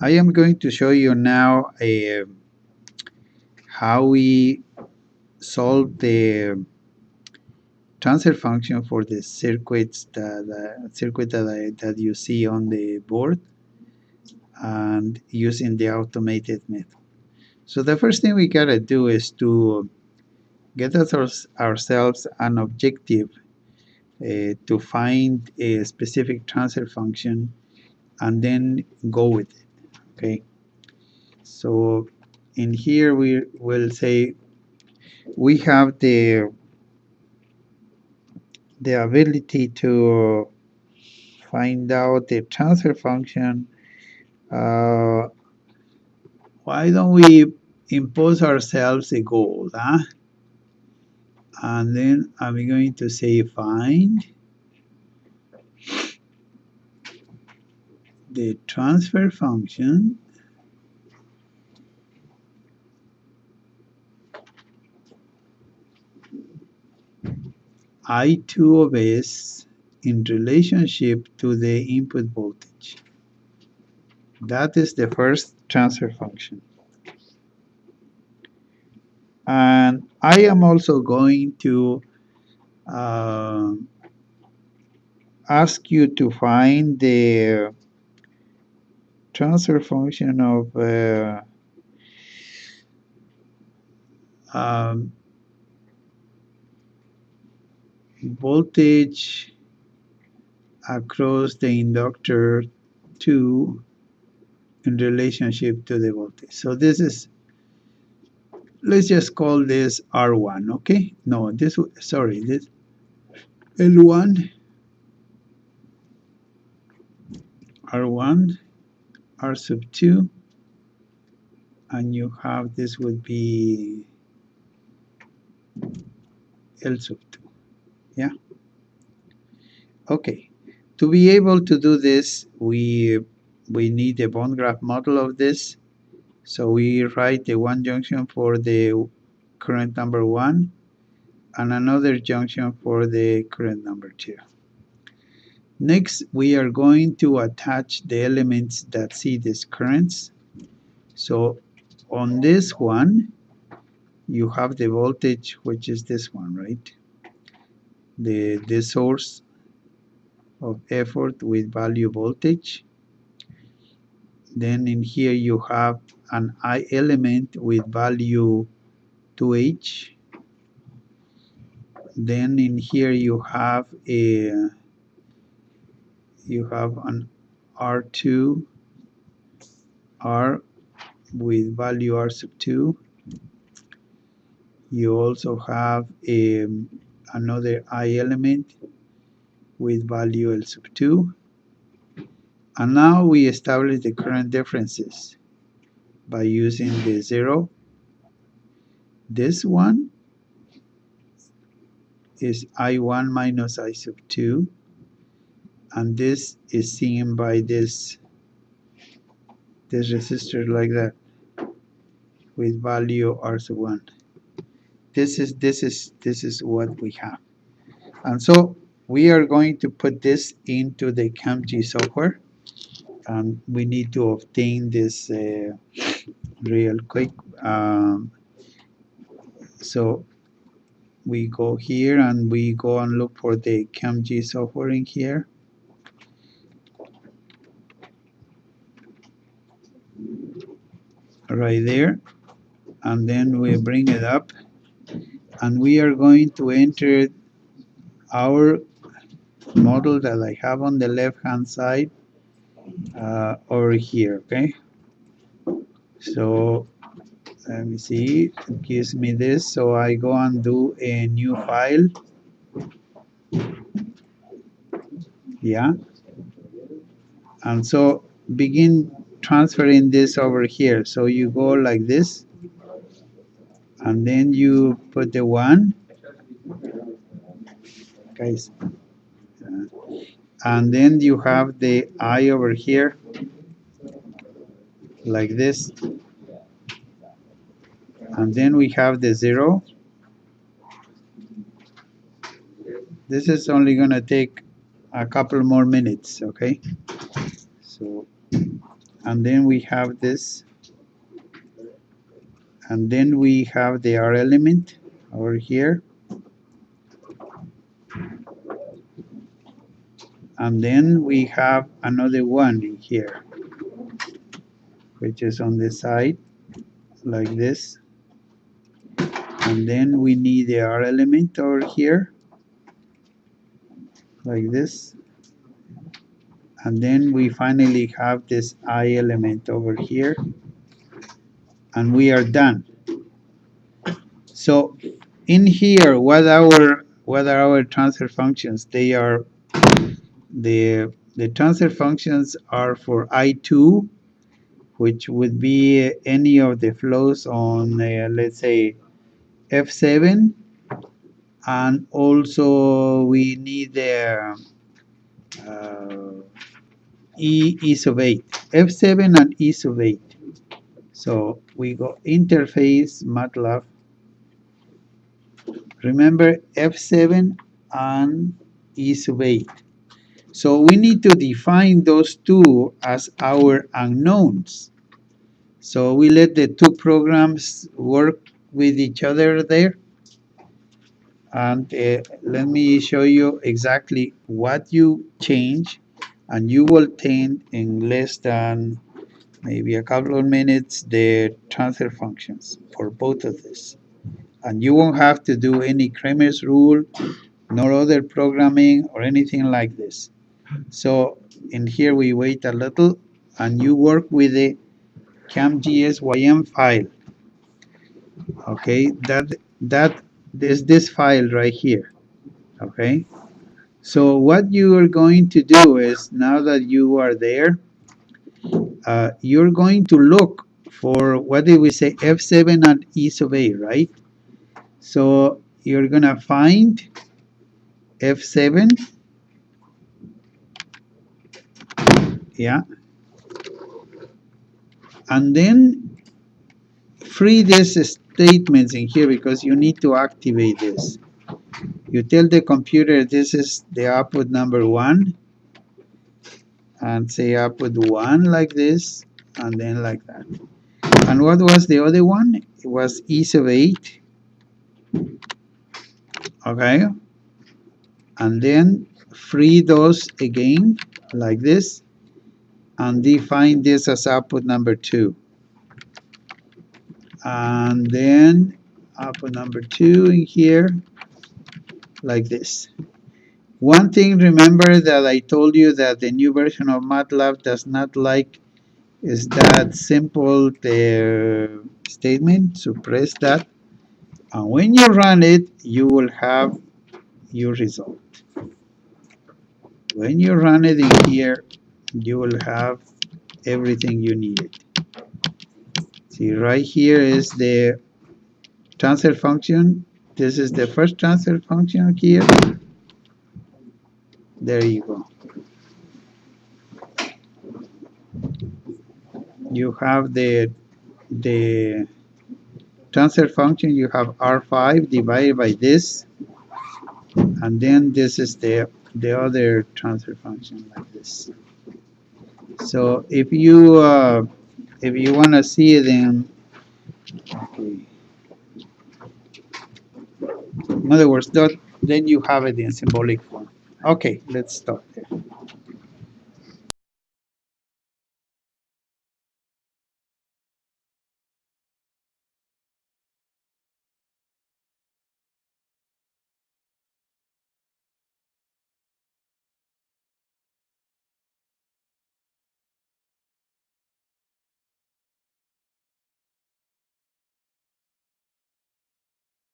I am going to show you now how we solve the transfer function for the circuits that you see on the board, and using the automated method. So the first thing we gotta do is to get ourselves an objective to find a specific transfer function and then go with it. Okay, so in here we will say we have the ability to find out the transfer function. uh, why don't we impose ourselves a goal, huh? And then I'm going to say find the transfer function I2 of s in relationship to the input voltage. That is the first transfer function. And I am also going to uh, ask you to find the transfer function of um, voltage across the inductor 2 in relationship to the voltage. So this is, let's just call this R1, okay? No, this, sorry, this L1, R1, R sub 2, and you have this would be L sub 2, yeah? Okay, to be able to do this, we need a bond graph model of this. So we write the one junction for the current number 1 and another junction for the current number 2. Next, we are going to attach the elements that see these currents. So on this one, you have the voltage, which is this one, right? The source of effort with value voltage. Then in here you have an I element with value 2H. Then in here you have an R2, R with value R sub 2. You also have another I element with value L sub 2. And now we establish the current differences by using the 0. This one is I1 minus I sub 2, and this is seen by this resistor like that with value R sub 1. This is what we have. And so we are going to put this into the CAMG software, and we need to obtain this real quick. So we go here and we go and look for the CAMG software in here. Right there. And then we bring it up, and we are going to enter our model that I have on the left hand side over here, okay? So let me see, it gives me this, so I go and do a new file. Yeah, and so begin transferring this over here. So you go like this, and then you put the 1, guys, and then you have the I over here like this, and then we have the 0. This is only going to take a couple more minutes, okay? So and then we have this, and then we have the R element over here, and then we have another one in here, which is on the side like this, and then we need the R element over here like this, and then we finally have this I element over here, and we are done. So in here, what are our transfer functions? They are the transfer functions are for I2, which would be any of the flows on let's say F7, and also we need the E sub 8, F7 and E sub 8. So we go interface MATLAB. Remember F7 and E sub 8. So we need to define those two as our unknowns. So we let the two programs work with each other there. And let me show you exactly what you change, and you will obtain in less than maybe a couple of minutes the transfer functions for both of this. And you won't have to do any Cramer's rule, nor other programming or anything like this. So in here we wait a little, and you work with the camgsym file. Okay, that is this file right here. Okay, so what you are going to do is, now that you are there, you're going to look for, what did we say, F7 and E sub A, right? So you're gonna find F7, yeah, and then free these statements in here because you need to activate this. You tell the computer this is the output number 1, and say output 1 like this, and then like that. And what was the other one? It was E sub 8. Okay, and then free those again like this, and define this as output number 2, and then output number 2 in here like this. One thing, remember that I told you that the new version of MATLAB does not like is that simple statement. Suppress that, and when you run it you will have your result. When you run it in here you will have everything you needed. See, right here is the transfer function. This is the first transfer function here. There you go. You have the transfer function. You have R5 divided by this, and then this is the other transfer function like this. So if you want to see it okay. In other words, then you have it in symbolic form. Okay, let's stop there.